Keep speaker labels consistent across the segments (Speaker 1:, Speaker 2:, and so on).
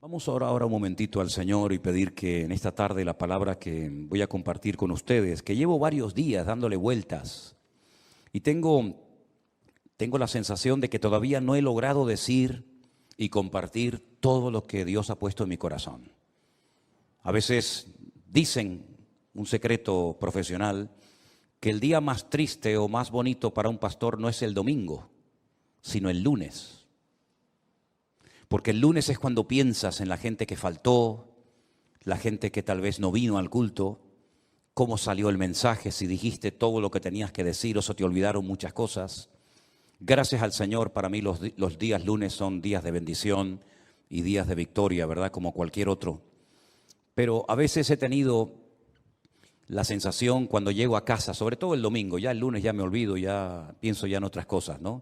Speaker 1: Vamos a orar ahora un momentito al Señor y pedir que en esta tarde la palabra que voy a compartir con ustedes, que llevo varios días dándole vueltas y tengo la sensación de que todavía no he logrado decir y compartir todo lo que Dios ha puesto en mi corazón. A veces dicen, un secreto profesional, que el día más triste o más bonito para un pastor no es el domingo, sino el lunes. Porque el lunes es cuando piensas en la gente que faltó, la gente que tal vez no vino al culto, cómo salió el mensaje, si dijiste todo lo que tenías que decir o se te olvidaron muchas cosas. Gracias al Señor, para mí los días lunes son días de bendición y días de victoria, ¿verdad? Como cualquier otro. Pero a veces he tenido la sensación cuando llego a casa, sobre todo el domingo, ya el lunes ya me olvido, ya pienso ya en otras cosas, ¿no?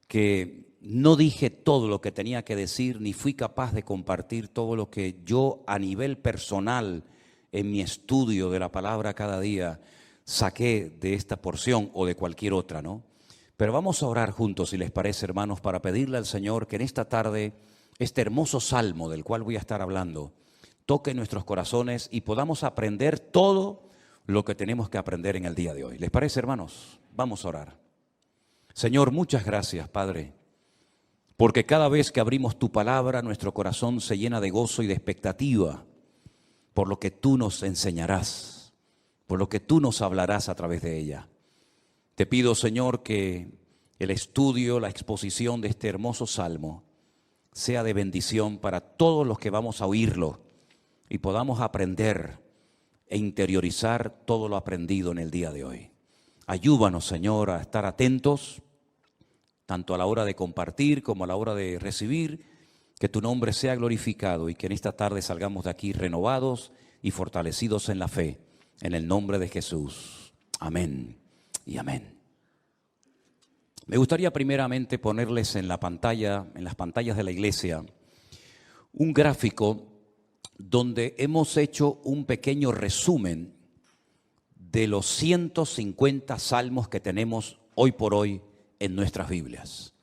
Speaker 1: Que no dije todo lo que tenía que decir, ni fui capaz de compartir todo lo que yo a nivel personal, en mi estudio de la palabra cada día, saqué de esta porción o de cualquier otra, ¿no? Pero vamos a orar juntos, si les parece, hermanos, para pedirle al Señor que en esta tarde, este hermoso salmo del cual voy a estar hablando, toque nuestros corazones y podamos aprender todo lo que tenemos que aprender en el día de hoy. ¿Les parece, hermanos? Vamos a orar. Señor, muchas gracias, Padre, porque cada vez que abrimos tu palabra, nuestro corazón se llena de gozo y de expectativa por lo que tú nos enseñarás, por lo que tú nos hablarás a través de ella. Te pido, Señor, que el estudio, la exposición de este hermoso salmo sea de bendición para todos los que vamos a oírlo y podamos aprender e interiorizar todo lo aprendido en el día de hoy. Ayúdanos, Señor, a estar atentos, tanto a la hora de compartir como a la hora de recibir, que tu nombre sea glorificado y que en esta tarde salgamos de aquí renovados y fortalecidos en la fe, en el nombre de Jesús. Amén y amén. Me gustaría primeramente ponerles en la pantalla, en las pantallas de la iglesia, un gráfico donde hemos hecho un pequeño resumen de los 150 salmos que tenemos hoy por hoy en nuestras Biblias.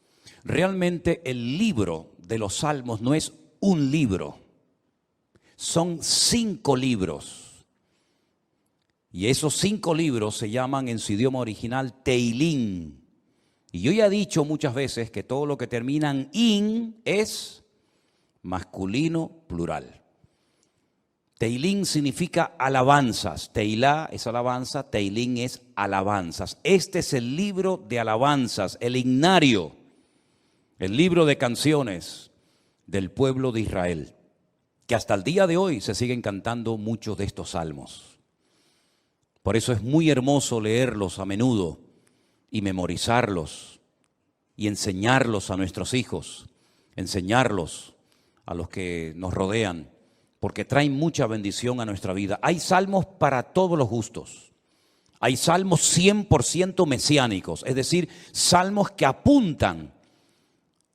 Speaker 1: Realmente el libro de los salmos no es un libro, son 5 libros. Y esos 5 libros se llaman en su idioma original Teilín. Y yo ya he dicho muchas veces que todo lo que termina en in es masculino plural. Teilín significa alabanzas. Teilá es alabanza, Teilín es alabanzas. Este es el libro de alabanzas, el himnario, el libro de canciones del pueblo de Israel, que hasta el día de hoy se siguen cantando muchos de estos salmos. Por eso es muy hermoso leerlos a menudo y memorizarlos y enseñarlos a nuestros hijos, enseñarlos a los que nos rodean, porque traen mucha bendición a nuestra vida. Hay salmos para todos los gustos. Hay salmos 100% mesiánicos, es decir, salmos que apuntan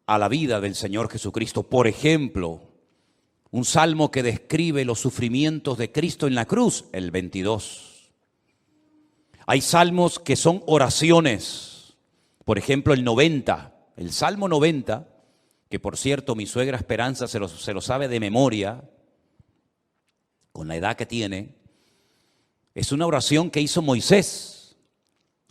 Speaker 1: a la vida del Señor Jesucristo. Por ejemplo, un salmo que describe los sufrimientos de Cristo en la cruz, el 22. Hay salmos que son oraciones, por ejemplo el 90, el Salmo 90, que por cierto mi suegra Esperanza se lo sabe de memoria, con la edad que tiene, es una oración que hizo Moisés.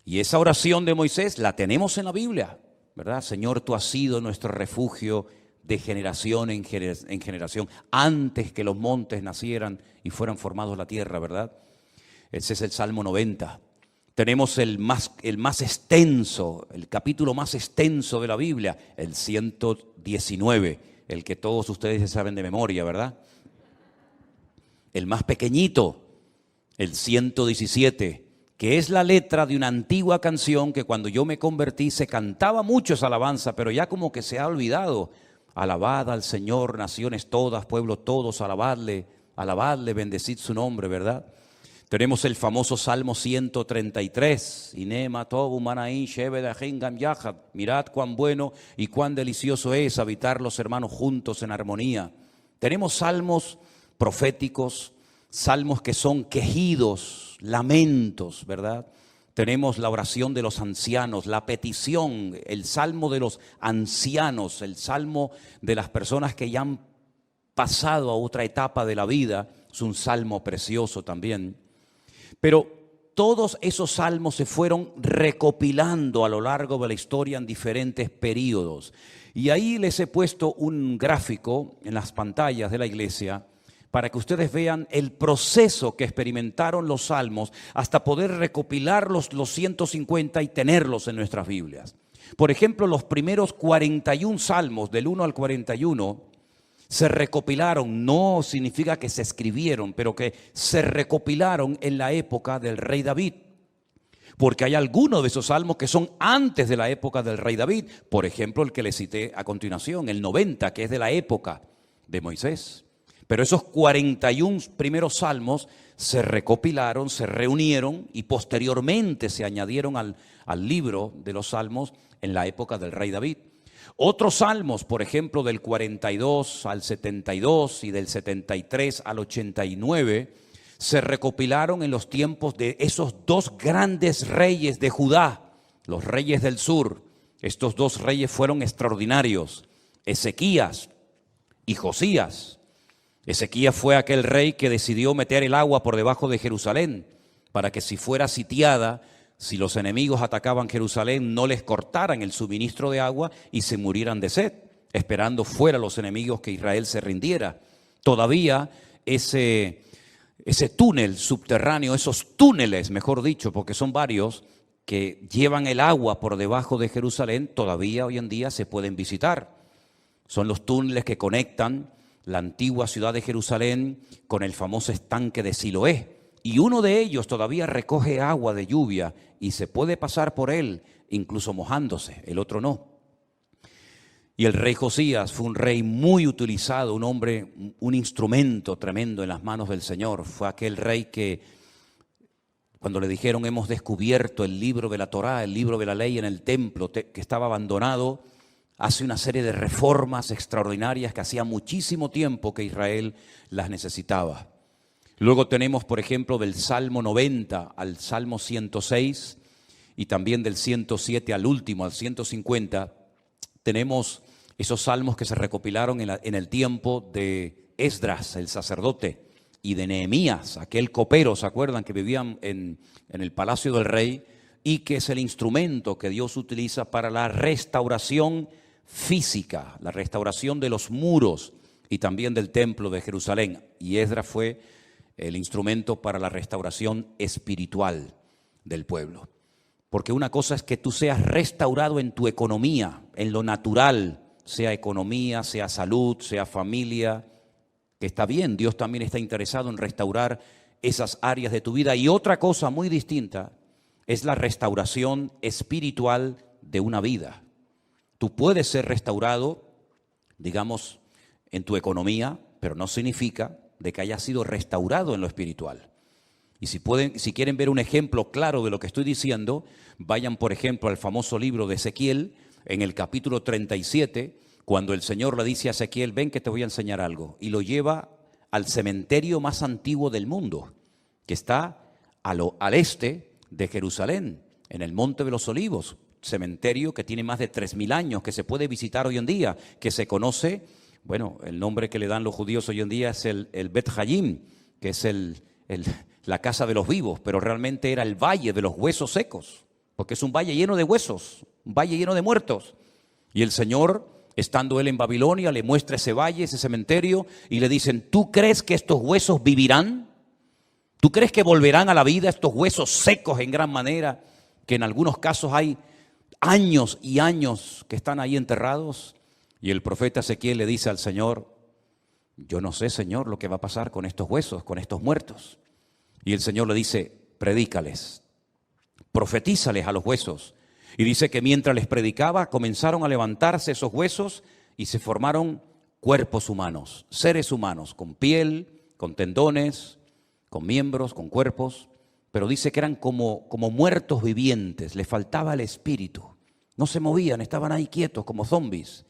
Speaker 1: Y esa oración de Moisés la tenemos en la Biblia, ¿verdad? Señor, tú has sido nuestro refugio de generación en generación, antes que los montes nacieran y fueran formados la tierra, ¿verdad? Ese es el Salmo 90. Tenemos el más extenso, el capítulo más extenso de la Biblia, el 119, el que todos ustedes se saben de memoria, ¿verdad? El más pequeñito, el 117, que es la letra de una antigua canción que cuando yo me convertí se cantaba mucho esa alabanza, pero ya como que se ha olvidado. Alabad al Señor, naciones todas, pueblos todos, alabadle, bendecid su nombre, ¿verdad? Tenemos el famoso Salmo 133, Inema tobu manaín shebedahim gam yahad. Mirad cuán bueno y cuán delicioso es habitar los hermanos juntos en armonía. Tenemos salmos proféticos, salmos que son quejidos, lamentos, ¿verdad? Tenemos la oración de los ancianos, la petición, el salmo de los ancianos, el salmo de las personas que ya han pasado a otra etapa de la vida. Es un salmo precioso también. Pero todos esos salmos se fueron recopilando a lo largo de la historia en diferentes periodos. Y ahí les he puesto un gráfico en las pantallas de la iglesia para que ustedes vean el proceso que experimentaron los salmos hasta poder recopilar los 150 y tenerlos en nuestras Biblias. Por ejemplo, los primeros 41 salmos, del 1 al 41, se recopilaron. No significa que se escribieron, pero que se recopilaron en la época del rey David. Porque hay algunos de esos salmos que son antes de la época del rey David. Por ejemplo, el que les cité a continuación, el 90, que es de la época de Moisés. Pero esos 41 primeros salmos se recopilaron, se reunieron y posteriormente se añadieron al libro de los salmos en la época del rey David. Otros salmos, por ejemplo, del 42 al 72 y del 73 al 89, se recopilaron en los tiempos de esos dos grandes reyes de Judá, los reyes del sur. Estos dos reyes fueron extraordinarios, Ezequías y Josías. Ezequías fue aquel rey que decidió meter el agua por debajo de Jerusalén para que si fuera sitiada, si los enemigos atacaban Jerusalén, no les cortaran el suministro de agua y se murieran de sed, esperando fuera los enemigos que Israel se rindiera. Todavía ese túnel subterráneo, esos túneles, mejor dicho, porque son varios, que llevan el agua por debajo de Jerusalén, todavía hoy en día se pueden visitar. Son los túneles que conectan la antigua ciudad de Jerusalén con el famoso estanque de Siloé. Y uno de ellos todavía recoge agua de lluvia y se puede pasar por él, incluso mojándose, el otro no. Y el rey Josías fue un rey muy utilizado, un hombre, un instrumento tremendo en las manos del Señor. Fue aquel rey que, cuando le dijeron hemos descubierto el libro de la Torá, el libro de la ley en el templo que estaba abandonado, hace una serie de reformas extraordinarias que hacía muchísimo tiempo que Israel las necesitaba. Luego tenemos, por ejemplo, del Salmo 90 al Salmo 106 y también del 107 al último, al 150, tenemos esos salmos que se recopilaron en el tiempo de Esdras, el sacerdote, y de Nehemías, aquel copero, ¿se acuerdan? Que vivían en el palacio del rey y que es el instrumento que Dios utiliza para la restauración física, la restauración de los muros y también del templo de Jerusalén. Y Esdras fue el instrumento para la restauración espiritual del pueblo. Porque una cosa es que tú seas restaurado en tu economía, en lo natural, sea economía, sea salud, sea familia, que está bien, Dios también está interesado en restaurar esas áreas de tu vida. Y otra cosa muy distinta es la restauración espiritual de una vida. Tú puedes ser restaurado, digamos, en tu economía, pero no significa de que hayas sido restaurado en lo espiritual. Y si quieren ver un ejemplo claro de lo que estoy diciendo, vayan, por ejemplo, al famoso libro de Ezequiel, en el capítulo 37, cuando el Señor le dice a Ezequiel, ven que te voy a enseñar algo, y lo lleva al cementerio más antiguo del mundo, que está al este de Jerusalén, en el Monte de los Olivos, cementerio que tiene más de 3000 años, que se puede visitar hoy en día, que se conoce, bueno, el nombre que le dan los judíos hoy en día es el Bet Hayim, que es la casa de los vivos, pero realmente era el valle de los huesos secos, porque es un valle lleno de huesos, un valle lleno de muertos. Y el Señor, estando él en Babilonia, le muestra ese valle, ese cementerio, y le dicen, ¿tú crees que estos huesos vivirán? ¿Tú crees que volverán a la vida estos huesos secos en gran manera, que en algunos casos hay años y años que están ahí enterrados? Y el profeta Ezequiel le dice al Señor, yo no sé, Señor, lo que va a pasar con estos huesos, con estos muertos. Y el Señor le dice, predícales, profetízales a los huesos. Y dice que mientras les predicaba, comenzaron a levantarse esos huesos y se formaron cuerpos humanos, seres humanos, con piel, con tendones, con miembros, con cuerpos. Pero dice que eran como muertos vivientes, les faltaba el espíritu. No se movían, estaban ahí quietos como zombies.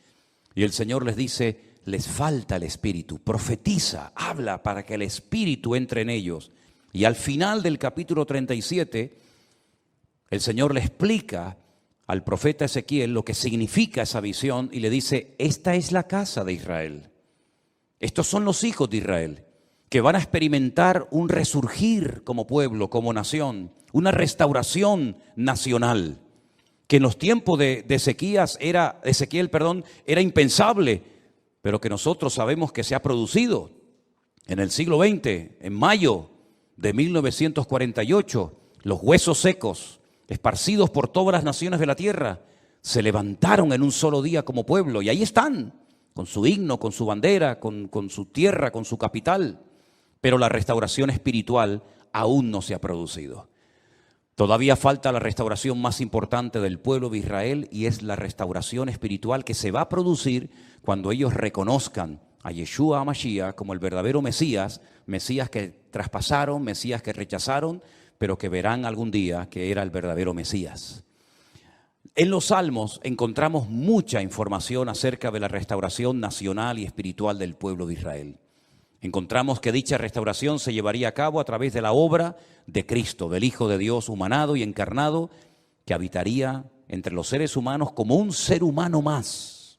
Speaker 1: Y el Señor les dice, les falta el espíritu, profetiza, habla para que el espíritu entre en ellos. Y al final del capítulo 37, el Señor le explica al profeta Ezequiel lo que significa esa visión y le dice, esta es la casa de Israel. Estos son los hijos de Israel, que van a experimentar un resurgir como pueblo, como nación, una restauración nacional, que en los tiempos de Ezequiel, era impensable, pero que nosotros sabemos que se ha producido en el siglo XX, en mayo de 1948, los huesos secos, esparcidos por todas las naciones de la tierra, se levantaron en un solo día como pueblo, y ahí están, con su himno, con su bandera, con su tierra, con su capital. Pero la restauración espiritual aún no se ha producido. Todavía falta la restauración más importante del pueblo de Israel, y es la restauración espiritual que se va a producir cuando ellos reconozcan a Yeshua HaMashiach como el verdadero Mesías, Mesías que traspasaron, Mesías que rechazaron, pero que verán algún día que era el verdadero Mesías. En los Salmos encontramos mucha información acerca de la restauración nacional y espiritual del pueblo de Israel. Encontramos que dicha restauración se llevaría a cabo a través de la obra de Cristo, del Hijo de Dios humanado y encarnado, que habitaría entre los seres humanos como un ser humano más.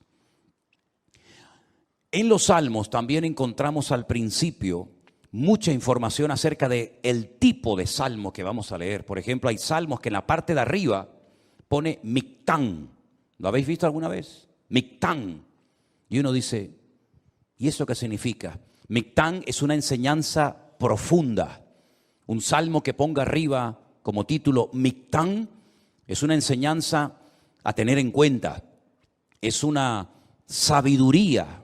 Speaker 1: En los Salmos también encontramos al principio mucha información acerca del tipo de salmo que vamos a leer. Por ejemplo, hay salmos que en la parte de arriba pone Mictán. ¿Lo habéis visto alguna vez? Mictán. Y uno dice, ¿y eso qué significa? Mictán es una enseñanza profunda. Un salmo que ponga arriba como título Mictán es una enseñanza a tener en cuenta. Es una sabiduría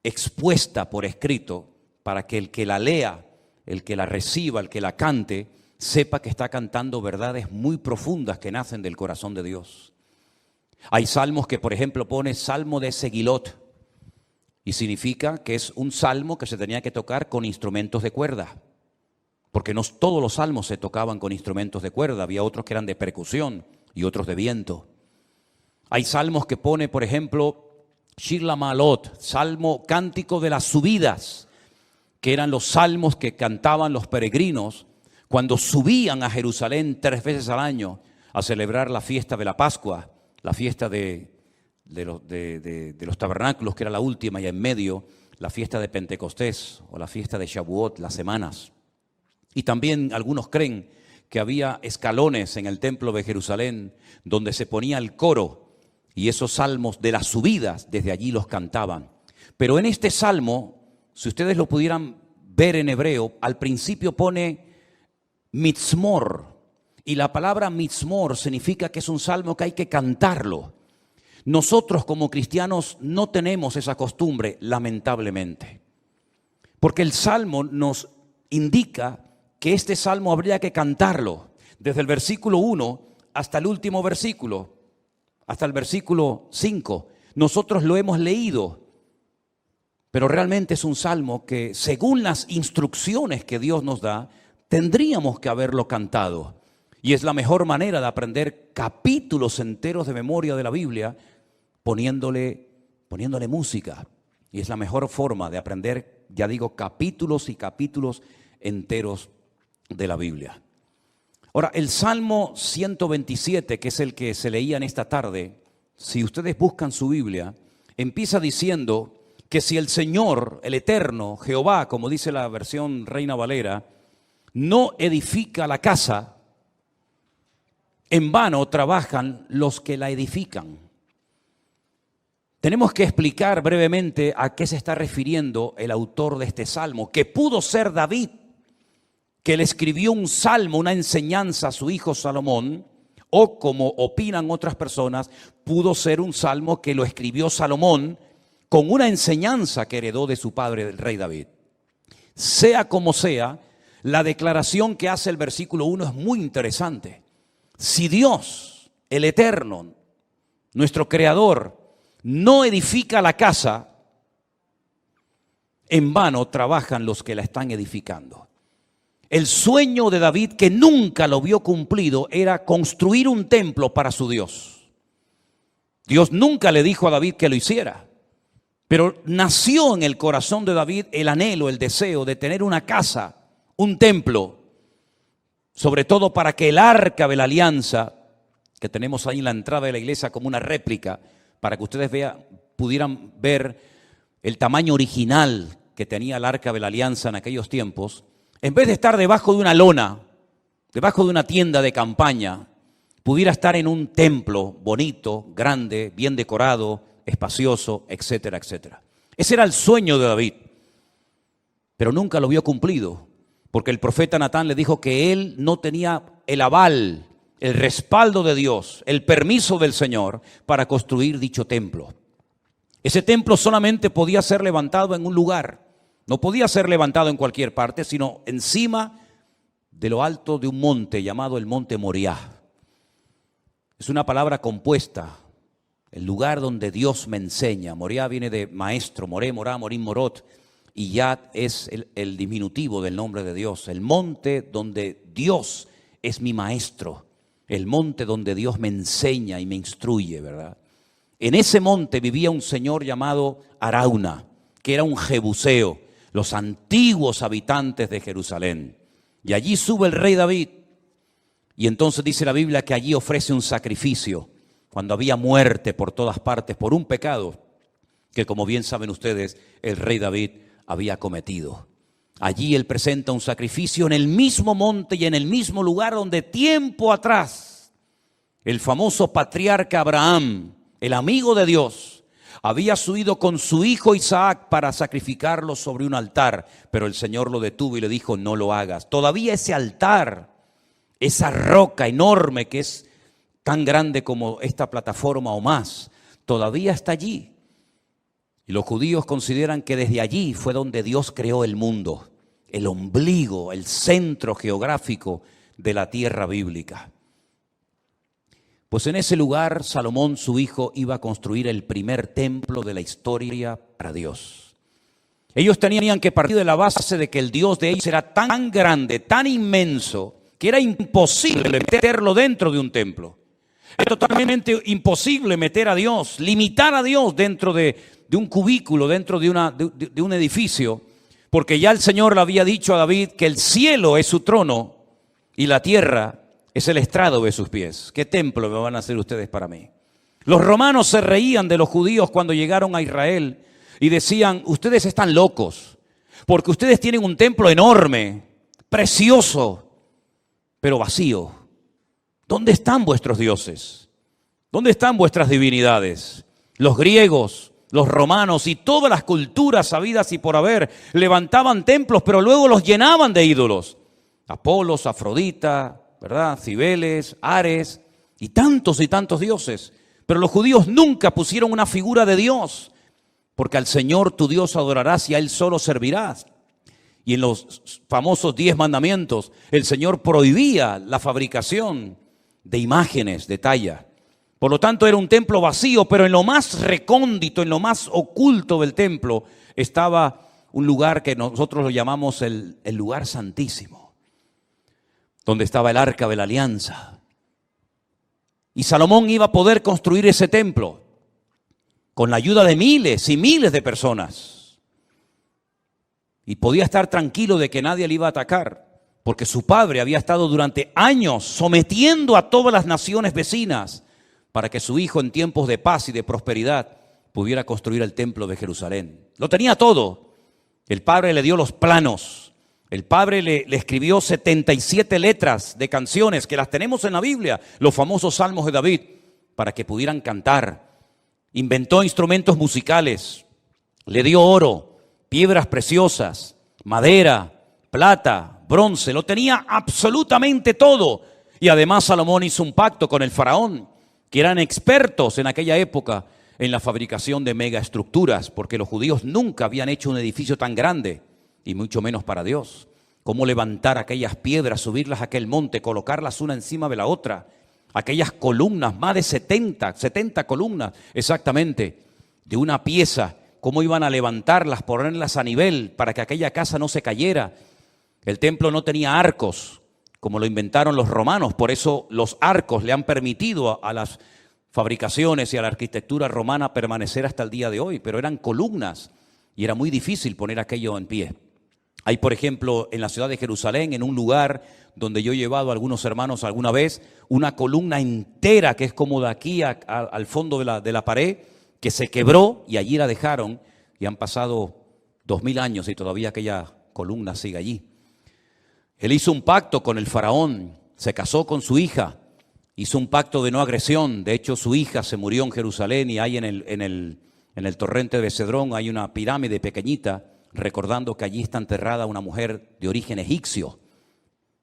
Speaker 1: expuesta por escrito para que el que la lea, el que la reciba, el que la cante, sepa que está cantando verdades muy profundas que nacen del corazón de Dios. Hay salmos que, por ejemplo, pone Salmo de Segilot, y significa que es un salmo que se tenía que tocar con instrumentos de cuerda, porque no todos los salmos se tocaban con instrumentos de cuerda, había otros que eran de percusión y otros de viento. Hay salmos que pone, por ejemplo, Shir LaMa'alot, salmo cántico de las subidas, que eran los salmos que cantaban los peregrinos cuando subían a Jerusalén 3 veces al año a celebrar la fiesta de la Pascua, la fiesta de los tabernáculos, que era la última, y en medio la fiesta de Pentecostés o la fiesta de Shavuot, las semanas. Y también algunos creen que había escalones en el templo de Jerusalén donde se ponía el coro, y esos salmos de las subidas desde allí los cantaban. Pero en este salmo, si ustedes lo pudieran ver en hebreo, al principio pone mitzmor, y la palabra mitzmor significa que es un salmo que hay que cantarlo. Nosotros como cristianos no tenemos esa costumbre, lamentablemente, porque el salmo nos indica que este salmo habría que cantarlo desde el versículo 1 hasta el último versículo, hasta el versículo 5. Nosotros lo hemos leído, pero realmente es un salmo que, según las instrucciones que Dios nos da, tendríamos que haberlo cantado. Y es la mejor manera de aprender capítulos enteros de memoria de la Biblia, poniéndole música. Y es la mejor forma de aprender, ya digo, capítulos y capítulos enteros de la Biblia. Ahora, el Salmo 127, que es el que se leía en esta tarde, si ustedes buscan su Biblia, empieza diciendo que si el Señor, el Eterno, Jehová, como dice la versión Reina Valera, no edifica la casa, en vano trabajan los que la edifican. Tenemos que explicar brevemente a qué se está refiriendo el autor de este salmo, que pudo ser David, que le escribió un salmo, una enseñanza a su hijo Salomón, o como opinan otras personas, pudo ser un salmo que lo escribió Salomón con una enseñanza que heredó de su padre, el rey David. Sea como sea, la declaración que hace el versículo 1 es muy interesante. Si Dios, el Eterno, nuestro Creador, no edifica la casa, en vano trabajan los que la están edificando. El sueño de David, que nunca lo vio cumplido, era construir un templo para su Dios. Dios nunca le dijo a David que lo hiciera, pero nació en el corazón de David el anhelo, el deseo de tener una casa, un templo, sobre todo para que el arca de la alianza, que tenemos ahí en la entrada de la iglesia como una réplica, para que ustedes pudieran ver el tamaño original que tenía el Arca de la Alianza en aquellos tiempos, en vez de estar debajo de una lona, debajo de una tienda de campaña, pudiera estar en un templo bonito, grande, bien decorado, espacioso, etcétera, etcétera. Ese era el sueño de David, pero nunca lo vio cumplido, porque el profeta Natán le dijo que él no tenía el aval, el respaldo de Dios, el permiso del Señor para construir dicho templo. Ese templo solamente podía ser levantado en un lugar, no podía ser levantado en cualquier parte, sino encima de lo alto de un monte llamado el monte Moriah. Es una palabra compuesta, el lugar donde Dios me enseña. Moriah viene de maestro, Moré, Morá, Morim, Morot, y Yad es el diminutivo del nombre de Dios. El monte donde Dios es mi maestro, el monte donde Dios me enseña y me instruye, ¿verdad? En ese monte vivía un señor llamado Arauna, que era un jebuseo, los antiguos habitantes de Jerusalén. Y allí sube el rey David, y entonces dice la Biblia que allí ofrece un sacrificio, cuando había muerte por todas partes, por un pecado que, como bien saben ustedes, el rey David había cometido. Allí él presenta un sacrificio en el mismo monte y en el mismo lugar donde tiempo atrás el famoso patriarca Abraham, el amigo de Dios, había subido con su hijo Isaac para sacrificarlo sobre un altar, pero el Señor lo detuvo y le dijo: no lo hagas. Todavía ese altar, esa roca enorme que es tan grande como esta plataforma o más, todavía está allí. Y los judíos consideran que desde allí fue donde Dios creó el mundo, el ombligo, el centro geográfico de la tierra bíblica. Pues en ese lugar Salomón, su hijo, iba a construir el primer templo de la historia para Dios. Ellos tenían que partir de la base de que el Dios de ellos era tan grande, tan inmenso, que era imposible meterlo dentro de un templo. Es totalmente imposible meter a Dios, limitar a Dios dentro de un cubículo, dentro de un edificio, porque ya el Señor le había dicho a David que el cielo es su trono y la tierra es el estrado de sus pies. ¿Qué templo me van a hacer ustedes para mí? Los romanos se reían de los judíos cuando llegaron a Israel y decían: ustedes están locos, porque ustedes tienen un templo enorme, precioso, pero vacío. ¿Dónde están vuestros dioses? ¿Dónde están vuestras divinidades? Los griegos, los romanos y todas las culturas habidas y por haber levantaban templos, pero luego los llenaban de ídolos. Apolos, Afrodita, ¿verdad? Cibeles, Ares y tantos dioses. Pero los judíos nunca pusieron una figura de Dios, porque al Señor tu Dios adorarás y a Él solo servirás. Y en los famosos 10 mandamientos, el Señor prohibía la fabricación de imágenes de talla. Por lo tanto, era un templo vacío, pero en lo más recóndito, en lo más oculto del templo, estaba un lugar que nosotros lo llamamos el lugar santísimo, donde estaba el Arca de la Alianza. Y Salomón iba a poder construir ese templo con la ayuda de miles y miles de personas. Y podía estar tranquilo de que nadie le iba a atacar, porque su padre había estado durante años sometiendo a todas las naciones vecinas para que su hijo en tiempos de paz y de prosperidad pudiera construir el templo de Jerusalén. Lo tenía todo. El padre le dio los planos. El padre le escribió 77 letras de canciones que las tenemos en la Biblia, los famosos salmos de David, para que pudieran cantar. Inventó instrumentos musicales, le dio oro, piedras preciosas, madera, plata, bronce, lo tenía absolutamente todo. Y además Salomón hizo un pacto con el faraón, que eran expertos en aquella época en la fabricación de megaestructuras, porque los judíos nunca habían hecho un edificio tan grande, y mucho menos para Dios. Cómo levantar aquellas piedras, subirlas a aquel monte, colocarlas una encima de la otra, aquellas columnas, más de 70 columnas exactamente, de una pieza, cómo iban a levantarlas, ponerlas a nivel para que aquella casa no se cayera. El templo no tenía arcos, como lo inventaron los romanos, por eso los arcos le han permitido a las fabricaciones y a la arquitectura romana permanecer hasta el día de hoy, pero eran columnas y era muy difícil poner aquello en pie. Hay, por ejemplo, en la ciudad de Jerusalén, en un lugar donde yo he llevado a algunos hermanos alguna vez, una columna entera que es como de aquí al fondo de la pared, que se quebró y allí la dejaron, y han pasado 2000 años y todavía aquella columna sigue allí. Él hizo un pacto con el faraón, se casó con su hija, hizo un pacto de no agresión. De hecho, su hija se murió en Jerusalén y hay en el torrente de Cedrón hay una pirámide pequeñita, recordando que allí está enterrada una mujer de origen egipcio,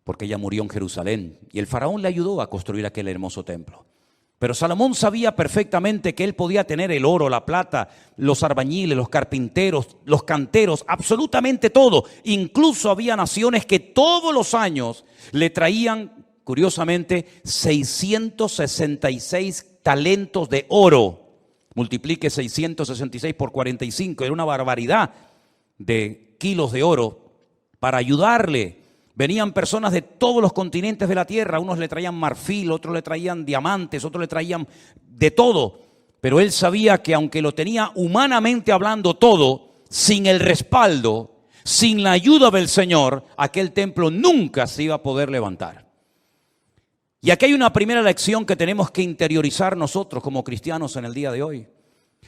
Speaker 1: porque ella murió en Jerusalén. Y el faraón le ayudó a construir aquel hermoso templo. Pero Salomón sabía perfectamente que él podía tener el oro, la plata, los albañiles, los carpinteros, los canteros, absolutamente todo. Incluso había naciones que todos los años le traían, curiosamente, 666 talentos de oro. Multiplique 666 por 45, era una barbaridad de kilos de oro para ayudarle. Venían personas de todos los continentes de la tierra, unos le traían marfil, otros le traían diamantes, otros le traían de todo. Pero él sabía que aunque lo tenía humanamente hablando todo, sin el respaldo, sin la ayuda del Señor, aquel templo nunca se iba a poder levantar. Y aquí hay una primera lección que tenemos que interiorizar nosotros como cristianos en el día de hoy.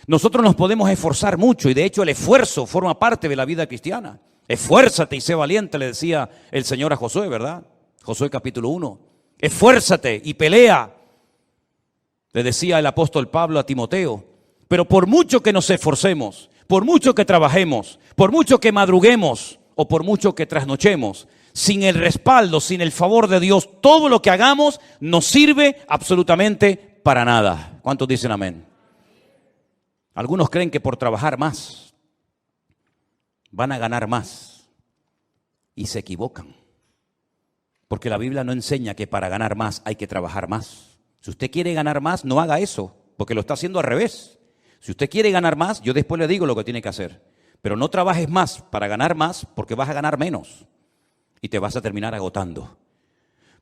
Speaker 1: Nosotros nos podemos esforzar mucho y de hecho el esfuerzo forma parte de la vida cristiana. Esfuérzate y sé valiente, le decía el Señor a Josué, ¿verdad? Josué capítulo 1. Esfuérzate y pelea, le decía el apóstol Pablo a Timoteo. Pero por mucho que nos esforcemos, por mucho que trabajemos, por mucho que madruguemos o por mucho que trasnochemos, sin el respaldo, sin el favor de Dios, todo lo que hagamos nos sirve absolutamente para nada. ¿Cuántos dicen amén? Algunos creen que por trabajar más van a ganar más y se equivocan, porque la Biblia no enseña que para ganar más hay que trabajar más. Si usted quiere ganar más, no haga eso, porque lo está haciendo al revés. Si usted quiere ganar más, yo después le digo lo que tiene que hacer, pero no trabajes más para ganar más, porque vas a ganar menos y te vas a terminar agotando.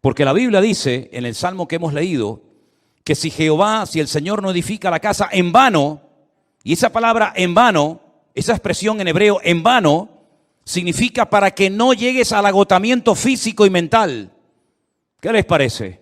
Speaker 1: Porque la Biblia dice en el Salmo que hemos leído que si el Señor no edifica la casa, en vano. Y esa palabra en vano, esa expresión en hebreo en vano, significa para que no llegues al agotamiento físico y mental. ¿Qué les parece?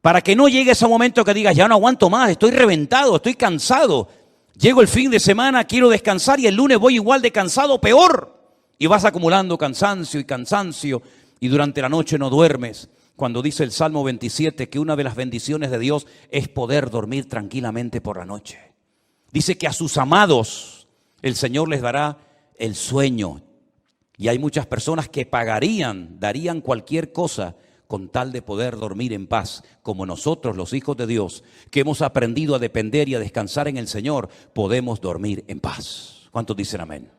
Speaker 1: Para que no llegues a un momento que digas, ya no aguanto más, estoy reventado, estoy cansado. Llego el fin de semana, quiero descansar y el lunes voy igual de cansado, peor. Y vas acumulando cansancio y durante la noche no duermes. Cuando dice el Salmo 27 que una de las bendiciones de Dios es poder dormir tranquilamente por la noche. Dice que a sus amados el Señor les dará el sueño. Y hay muchas personas que darían cualquier cosa con tal de poder dormir en paz, como nosotros, los hijos de Dios, que hemos aprendido a depender y a descansar en el Señor, podemos dormir en paz. ¿Cuántos dicen amén?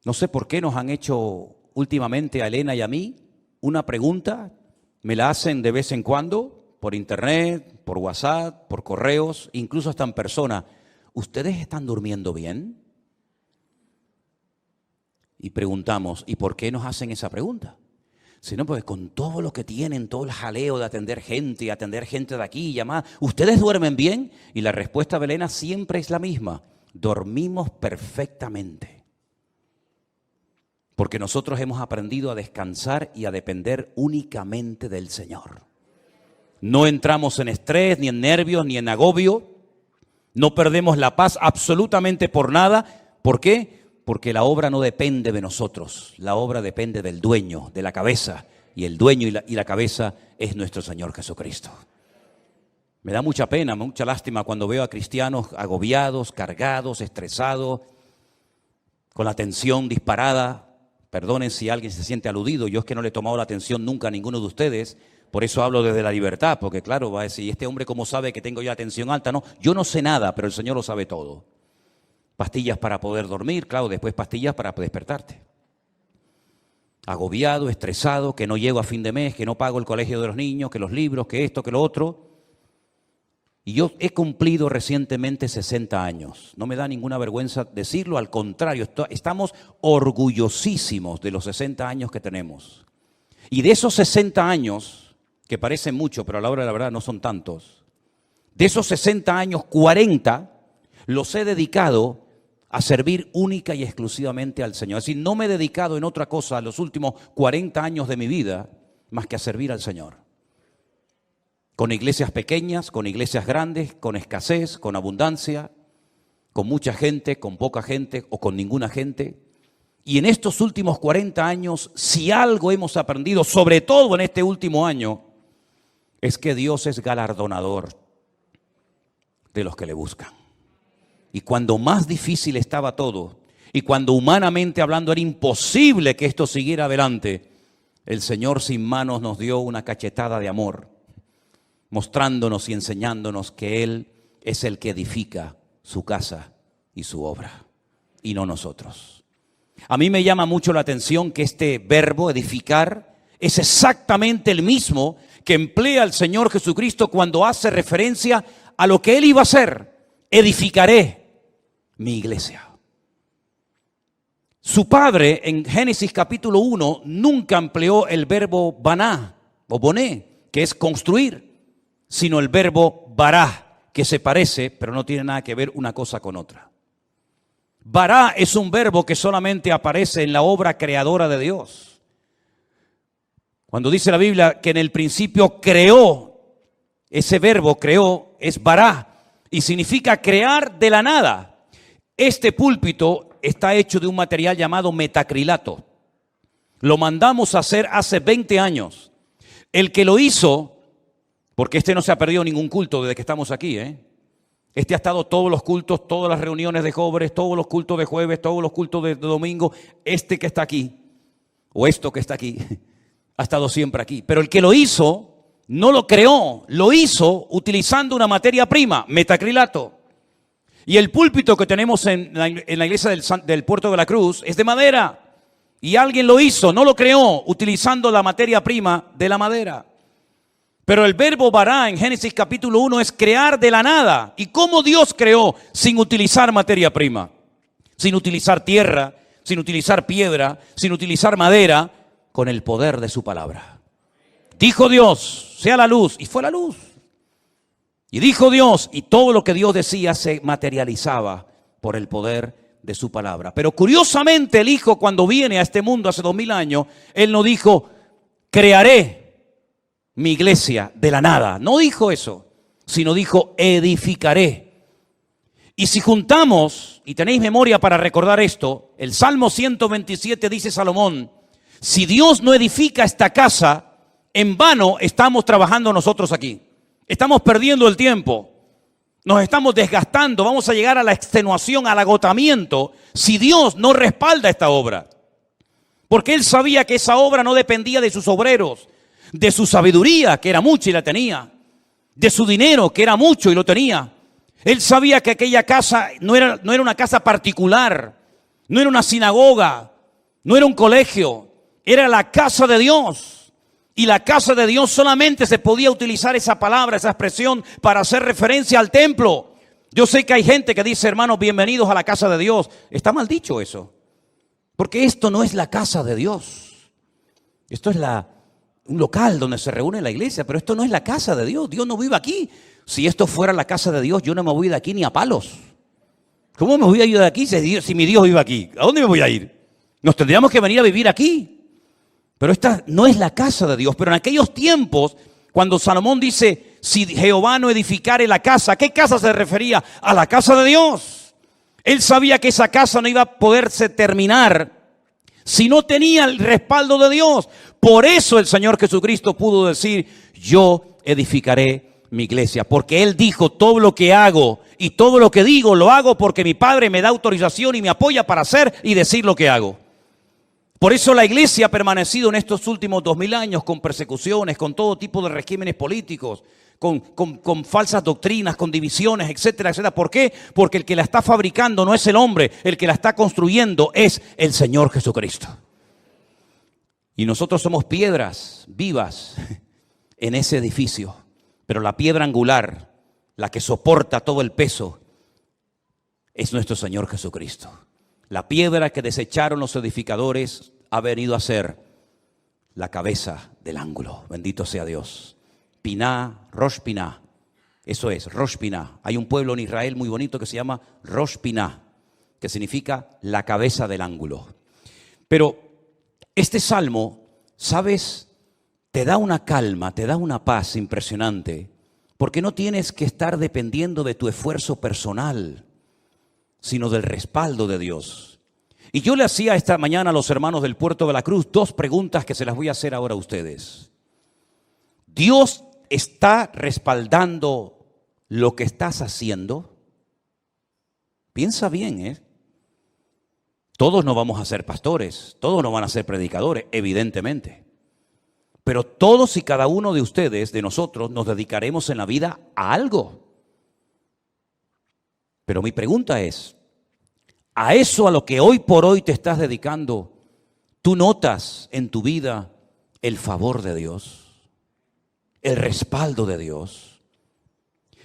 Speaker 1: No sé por qué nos han hecho últimamente a Elena y a mí una pregunta, me la hacen de vez en cuando, por internet, por WhatsApp, por correos, incluso hasta en persona. ¿Ustedes están durmiendo bien? Y preguntamos, ¿y por qué nos hacen esa pregunta? Si no, pues con todo lo que tienen, todo el jaleo de atender gente de aquí y llamar, ¿ustedes duermen bien? Y la respuesta de Elena siempre es la misma, dormimos perfectamente. Porque nosotros hemos aprendido a descansar y a depender únicamente del Señor. No entramos en estrés, ni en nervios, ni en agobio. No perdemos la paz absolutamente por nada. ¿Por qué? Porque la obra no depende de nosotros. La obra depende del dueño, de la cabeza. Y el dueño y la cabeza es nuestro Señor Jesucristo. Me da mucha pena, mucha lástima cuando veo a cristianos agobiados, cargados, estresados, con la tensión disparada. Perdonen si alguien se siente aludido. Yo es que no le he tomado la atención nunca a ninguno de ustedes. Por eso hablo desde la libertad, porque claro, va a decir, ¿este hombre cómo sabe que tengo ya tensión alta? No, yo no sé nada, pero el Señor lo sabe todo. Pastillas para poder dormir, claro, después pastillas para despertarte. Agobiado, estresado, que no llego a fin de mes, que no pago el colegio de los niños, que los libros, que esto, que lo otro. Y yo he cumplido recientemente 60 años. No me da ninguna vergüenza decirlo, al contrario, estamos orgullosísimos de los 60 años que tenemos. Y de esos 60 años, que parecen mucho, pero a la hora de la verdad no son tantos, de esos 60 años, 40 los he dedicado a servir única y exclusivamente al Señor. Es decir, no me he dedicado en otra cosa los últimos 40 años de mi vida más que a servir al Señor. Con iglesias pequeñas, con iglesias grandes, con escasez, con abundancia, con mucha gente, con poca gente o con ninguna gente. Y en estos últimos 40 años, si algo hemos aprendido, sobre todo en este último año, es que Dios es galardonador de los que le buscan. Y cuando más difícil estaba todo, y cuando humanamente hablando era imposible que esto siguiera adelante, el Señor sin manos nos dio una cachetada de amor, mostrándonos y enseñándonos que Él es el que edifica su casa y su obra, y no nosotros. A mí me llama mucho la atención que este verbo edificar es exactamente el mismo que emplea el Señor Jesucristo cuando hace referencia a lo que Él iba a hacer. Edificaré mi iglesia. Su padre en Génesis capítulo 1 nunca empleó el verbo baná o boné, que es construir, sino el verbo bará, que se parece, pero no tiene nada que ver una cosa con otra. Bará es un verbo que solamente aparece en la obra creadora de Dios. Cuando dice la Biblia que en el principio creó, ese verbo creó es bará y significa crear de la nada. Este púlpito está hecho de un material llamado metacrilato. Lo mandamos a hacer hace 20 años. El que lo hizo, porque este no se ha perdido ningún culto desde que estamos aquí, Este ha estado todos los cultos, todas las reuniones de jóvenes, todos los cultos de jueves, todos los cultos de domingo. Este que está aquí, o esto que está aquí, ha estado siempre aquí. Pero el que lo hizo, no lo creó, lo hizo utilizando una materia prima, metacrilato. Y el púlpito que tenemos en la iglesia del Puerto de la Cruz es de madera. Y alguien lo hizo, no lo creó, utilizando la materia prima de la madera. Pero el verbo bará en Génesis capítulo 1 es crear de la nada. ¿Y cómo Dios creó sin utilizar materia prima? Sin utilizar tierra, sin utilizar piedra, sin utilizar madera, con el poder de su palabra. Dijo Dios, sea la luz, y fue la luz. Y dijo Dios, y todo lo que Dios decía se materializaba por el poder de su palabra. Pero curiosamente el Hijo, cuando viene a este mundo hace 2000 años, Él no dijo, crearé mi iglesia de la nada. No dijo eso, sino dijo, edificaré. Y si juntamos, y tenéis memoria para recordar esto, el Salmo 127 dice Salomón, si Dios no edifica esta casa, en vano estamos trabajando nosotros aquí. Estamos perdiendo el tiempo, nos estamos desgastando, vamos a llegar a la extenuación, al agotamiento, si Dios no respalda esta obra. Porque Él sabía que esa obra no dependía de sus obreros, de su sabiduría, que era mucha y la tenía, de su dinero, que era mucho y lo tenía. Él sabía que aquella casa no era una casa particular, no era una sinagoga, no era un colegio, era la casa de Dios. Y la casa de Dios solamente se podía utilizar esa palabra, esa expresión para hacer referencia al templo. Yo sé que hay gente que dice, hermanos, bienvenidos a la casa de Dios. Está mal dicho eso, porque esto no es la casa de Dios. Esto es un local donde se reúne la iglesia, pero esto no es la casa de Dios. Dios no vive aquí. Si esto fuera la casa de Dios, yo no me voy de aquí ni a palos. ¿Cómo me voy a ir de aquí si mi Dios vive aquí? ¿A dónde me voy a ir? Nos tendríamos que venir a vivir aquí. Pero esta no es la casa de Dios. Pero en aquellos tiempos, cuando Salomón dice, si Jehová no edificare la casa, ¿a qué casa se refería? A la casa de Dios. Él sabía que esa casa no iba a poderse terminar si no tenía el respaldo de Dios. Por eso el Señor Jesucristo pudo decir, yo edificaré mi iglesia. Porque Él dijo, todo lo que hago y todo lo que digo, lo hago porque mi Padre me da autorización y me apoya para hacer y decir lo que hago. Por eso la iglesia ha permanecido en estos últimos 2000 años con persecuciones, con todo tipo de regímenes políticos, con falsas doctrinas, con divisiones, etcétera, etcétera. ¿Por qué? Porque el que la está fabricando no es el hombre, el que la está construyendo es el Señor Jesucristo. Y nosotros somos piedras vivas en ese edificio, pero la piedra angular, la que soporta todo el peso, es nuestro Señor Jesucristo. La piedra que desecharon los edificadores ha venido a ser la cabeza del ángulo. Bendito sea Dios. Piná, Rosh Piná. Eso es, Rosh Piná. Hay un pueblo en Israel muy bonito que se llama Rosh Piná, que significa la cabeza del ángulo. Pero este salmo, ¿sabes? Te da una calma, te da una paz impresionante, porque no tienes que estar dependiendo de tu esfuerzo personal. sino del respaldo de Dios. Y yo le hacía esta mañana a los hermanos del Puerto de la Cruz 2 preguntas que se las voy a hacer ahora a ustedes. ¿Dios está respaldando lo que estás haciendo? Piensa bien, ¿eh? Todos no vamos a ser pastores, todos no van a ser predicadores, evidentemente. Pero todos y cada uno de ustedes, de nosotros, nos dedicaremos en la vida a algo. Pero mi pregunta es, ¿a eso a lo que hoy por hoy te estás dedicando, tú notas en tu vida el favor de Dios, el respaldo de Dios?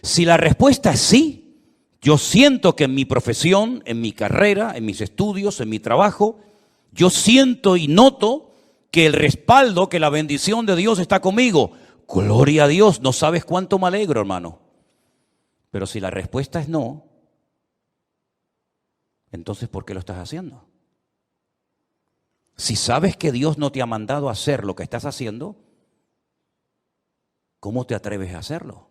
Speaker 1: Si la respuesta es sí, yo siento que en mi profesión, en mi carrera, en mis estudios, en mi trabajo, yo siento y noto que el respaldo, que la bendición de Dios está conmigo. Gloria a Dios, no sabes cuánto me alegro, hermano. Pero si la respuesta es no, entonces ¿por qué lo estás haciendo? Si sabes que Dios no te ha mandado a hacer lo que estás haciendo, ¿cómo te atreves a hacerlo?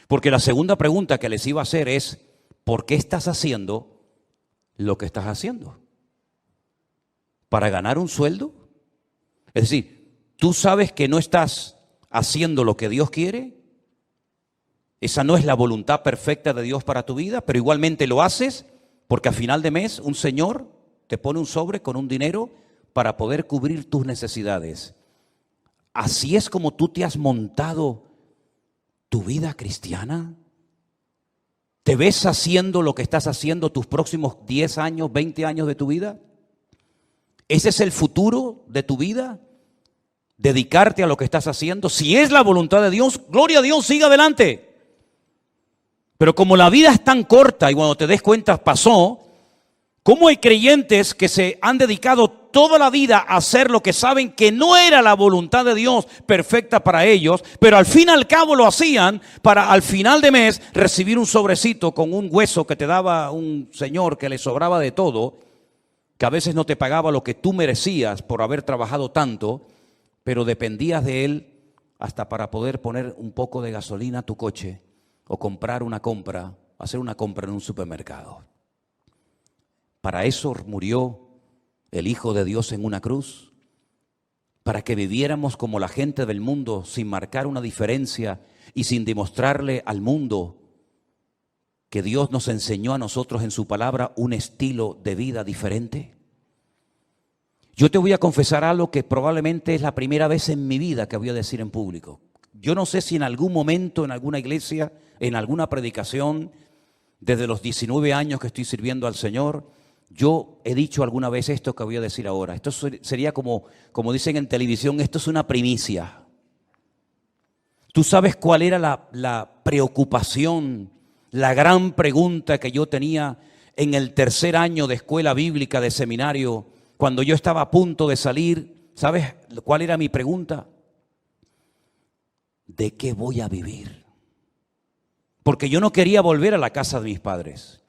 Speaker 1: Porque la segunda pregunta que les iba a hacer es, ¿por qué estás haciendo lo que estás haciendo? ¿Para ganar un sueldo? Es decir, ¿tú sabes que no estás haciendo lo que Dios quiere? Esa no es la voluntad perfecta de Dios para tu vida, pero igualmente lo haces porque a final de mes un señor te pone un sobre con un dinero para poder cubrir tus necesidades. Así es como tú te has montado tu vida cristiana. ¿Te ves haciendo lo que estás haciendo tus próximos 10 años, 20 años de tu vida? ¿Ese es el futuro de tu vida? ¿Dedicarte a lo que estás haciendo? Si es la voluntad de Dios, gloria a Dios, siga adelante. Pero como la vida es tan corta y cuando te des cuenta pasó, ¿cómo hay creyentes que se han dedicado toda la vida a hacer lo que saben que no era la voluntad de Dios perfecta para ellos, pero al fin y al cabo lo hacían para al final de mes recibir un sobrecito con un hueso que te daba un señor que le sobraba de todo, que a veces no te pagaba lo que tú merecías por haber trabajado tanto, pero dependías de él hasta para poder poner un poco de gasolina a tu coche o comprar una compra, hacer una compra en un supermercado? Para eso murió el Hijo de Dios en una cruz, para que viviéramos como la gente del mundo sin marcar una diferencia y sin demostrarle al mundo que Dios nos enseñó a nosotros en su palabra un estilo de vida diferente. Yo te voy a confesar algo que probablemente es la primera vez en mi vida que voy a decir en público. Yo no sé si en algún momento, en alguna iglesia, en alguna predicación, desde los 19 años que estoy sirviendo al Señor, yo he dicho alguna vez esto que voy a decir ahora. Esto sería como dicen en televisión, esto es una primicia. ¿Tú sabes cuál era la preocupación, la gran pregunta que yo tenía en el tercer año de escuela bíblica, de seminario, cuando yo estaba a punto de salir? ¿Sabes cuál era mi pregunta? ¿De qué voy a vivir? Porque yo no quería volver a la casa de mis padres.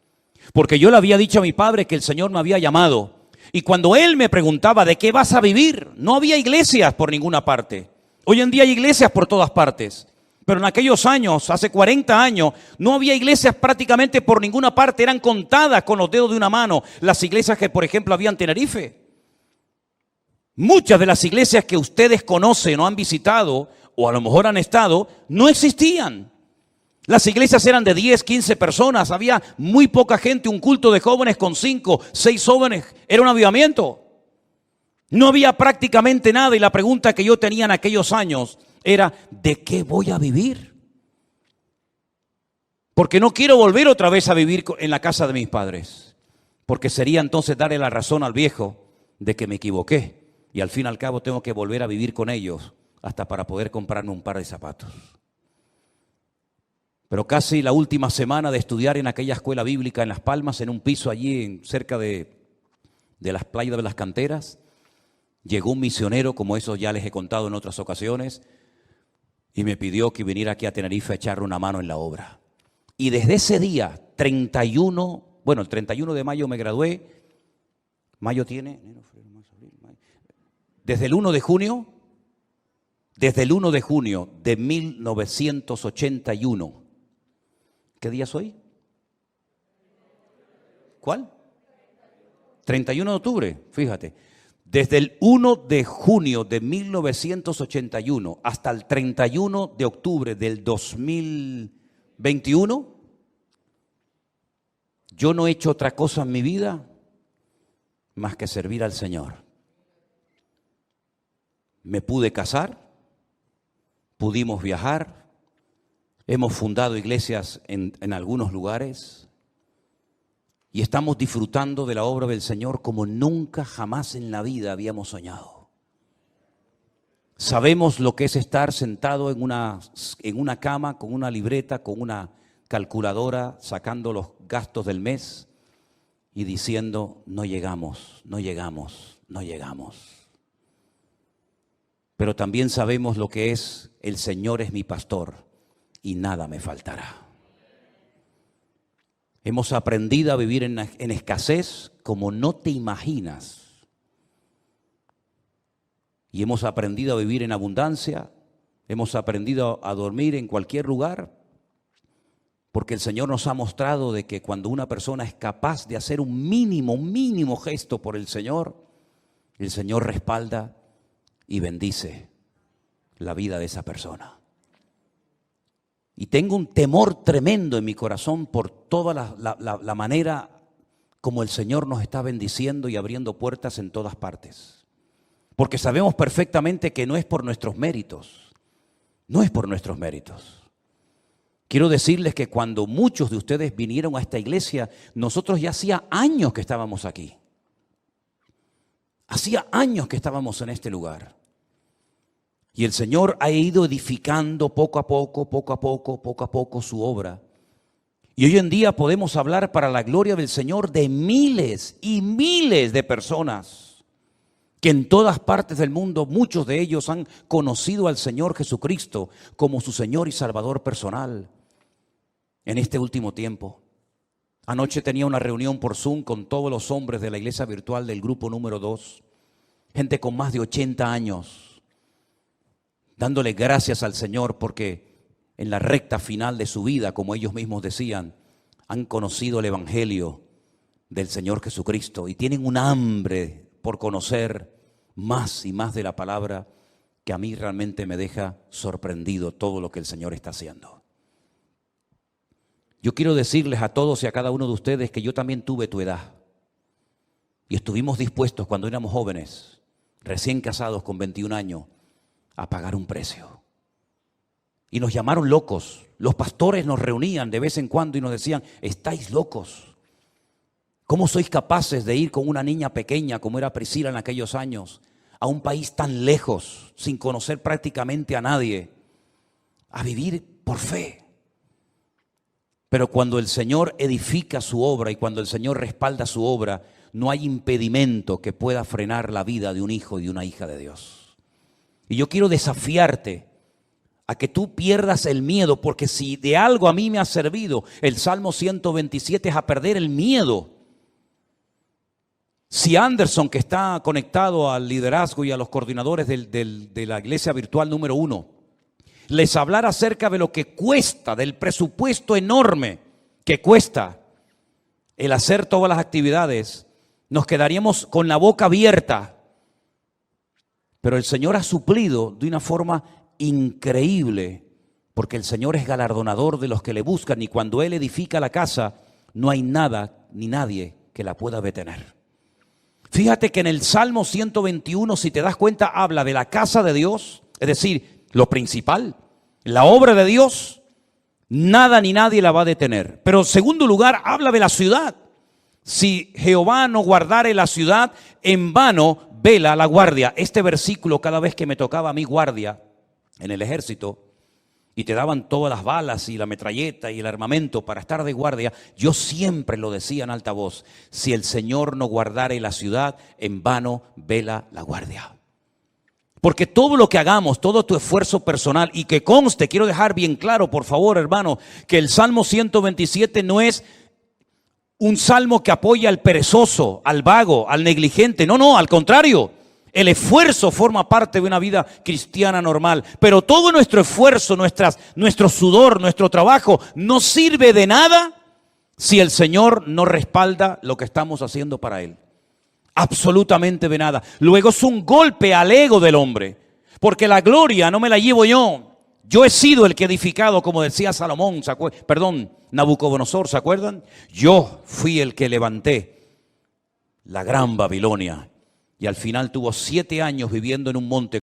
Speaker 1: Porque yo le había dicho a mi padre que el Señor me había llamado. Y cuando él me preguntaba, ¿de qué vas a vivir? No había iglesias por ninguna parte. Hoy en día hay iglesias por todas partes. Pero en aquellos años, hace 40 años, no había iglesias prácticamente por ninguna parte. Eran contadas con los dedos de una mano las iglesias que, por ejemplo, había en Tenerife. Muchas de las iglesias que ustedes conocen o han visitado, o a lo mejor han estado, no existían. Las iglesias eran de 10, 15 personas, había muy poca gente, un culto de jóvenes con 5, 6 jóvenes, era un avivamiento. No había prácticamente nada y la pregunta que yo tenía en aquellos años era, ¿de qué voy a vivir? Porque no quiero volver otra vez a vivir en la casa de mis padres, porque sería entonces darle la razón al viejo de que me equivoqué y al fin y al cabo tengo que volver a vivir con ellos hasta para poder comprarme un par de zapatos. Pero casi la última semana de estudiar en aquella escuela bíblica en Las Palmas, en un piso allí cerca de las playas de las canteras, llegó un misionero, como eso ya les he contado en otras ocasiones, y me pidió que viniera aquí a Tenerife a echarle una mano en la obra. Y desde ese día, el 31 de mayo me gradué, mayo tiene, desde el 1 de junio de 1981, ¿qué día es hoy? ¿Cuál? 31 de octubre, fíjate. Desde el 1 de junio de 1981 hasta el 31 de octubre del 2021, yo no he hecho otra cosa en mi vida más que servir al Señor. Me pude casar, pudimos viajar, hemos fundado iglesias en algunos lugares y estamos disfrutando de la obra del Señor como nunca jamás en la vida habíamos soñado. Sabemos lo que es estar sentado en una cama con una libreta, con una calculadora, sacando los gastos del mes y diciendo, no llegamos, no llegamos, no llegamos. Pero también sabemos lo que es, el Señor es mi pastor y nada me faltará. Hemos aprendido a vivir en escasez como no te imaginas. Y hemos aprendido a vivir en abundancia, hemos aprendido a dormir en cualquier lugar, porque el Señor nos ha mostrado de que cuando una persona es capaz de hacer un mínimo gesto por el Señor respalda y bendice la vida de esa persona. Y tengo un temor tremendo en mi corazón por toda la manera como el Señor nos está bendiciendo y abriendo puertas en todas partes. Porque sabemos perfectamente que no es por nuestros méritos, no es por nuestros méritos. Quiero decirles que cuando muchos de ustedes vinieron a esta iglesia, nosotros ya hacía años que estábamos aquí. Hacía años que estábamos en este lugar. Y el Señor ha ido edificando poco a poco su obra. Y hoy en día podemos hablar para la gloria del Señor de miles y miles de personas que en todas partes del mundo, muchos de ellos han conocido al Señor Jesucristo como su Señor y Salvador personal en este último tiempo. Anoche tenía una reunión por Zoom con todos los hombres de la iglesia virtual del grupo número 2, gente con más de 80 años. Dándole gracias al Señor porque en la recta final de su vida, como ellos mismos decían, han conocido el Evangelio del Señor Jesucristo y tienen un hambre por conocer más y más de la palabra que a mí realmente me deja sorprendido todo lo que el Señor está haciendo. Yo quiero decirles a todos y a cada uno de ustedes que yo también tuve tu edad y estuvimos dispuestos cuando éramos jóvenes, recién casados con 21 años, a pagar un precio. Y nos llamaron locos. Los pastores nos reunían de vez en cuando y nos decían, estáis locos. ¿Cómo sois capaces de ir con una niña pequeña como era Priscila en aquellos años a un país tan lejos, sin conocer prácticamente a nadie, a vivir por fe? Pero cuando el Señor edifica su obra y cuando el Señor respalda su obra, no hay impedimento que pueda frenar la vida de un hijo y de una hija de Dios. Y yo quiero desafiarte a que tú pierdas el miedo, porque si de algo a mí me ha servido el Salmo 127 es a perder el miedo. Si Anderson, que está conectado al liderazgo y a los coordinadores de la iglesia virtual número 1, les hablara acerca de lo que cuesta, del presupuesto enorme que cuesta el hacer todas las actividades, nos quedaríamos con la boca abierta. Pero el Señor ha suplido de una forma increíble, porque el Señor es galardonador de los que le buscan y cuando Él edifica la casa, no hay nada ni nadie que la pueda detener. Fíjate que en el Salmo 121, si te das cuenta, habla de la casa de Dios, es decir, lo principal, la obra de Dios, nada ni nadie la va a detener. Pero en segundo lugar, habla de la ciudad. Si Jehová no guardare la ciudad, en vano vela la guardia. Este versículo, cada vez que me tocaba a mí guardia en el ejército y te daban todas las balas y la metralleta y el armamento para estar de guardia, yo siempre lo decía en alta voz: si el Señor no guardare la ciudad, en vano vela la guardia. Porque todo lo que hagamos, todo tu esfuerzo personal, y que conste, quiero dejar bien claro, por favor, hermano, que el Salmo 127 no es un salmo que apoya al perezoso, al vago, al negligente. No, al contrario. El esfuerzo forma parte de una vida cristiana normal. Pero todo nuestro esfuerzo, nuestro sudor, nuestro trabajo no sirve de nada si el Señor no respalda lo que estamos haciendo para Él. Absolutamente de nada. Luego es un golpe al ego del hombre, porque la gloria no me la llevo yo. Yo he sido el que he edificado, como decía Salomón, Nabucodonosor, ¿se acuerdan? Yo fui el que levanté la gran Babilonia. Y al final tuvo 7 años viviendo en un monte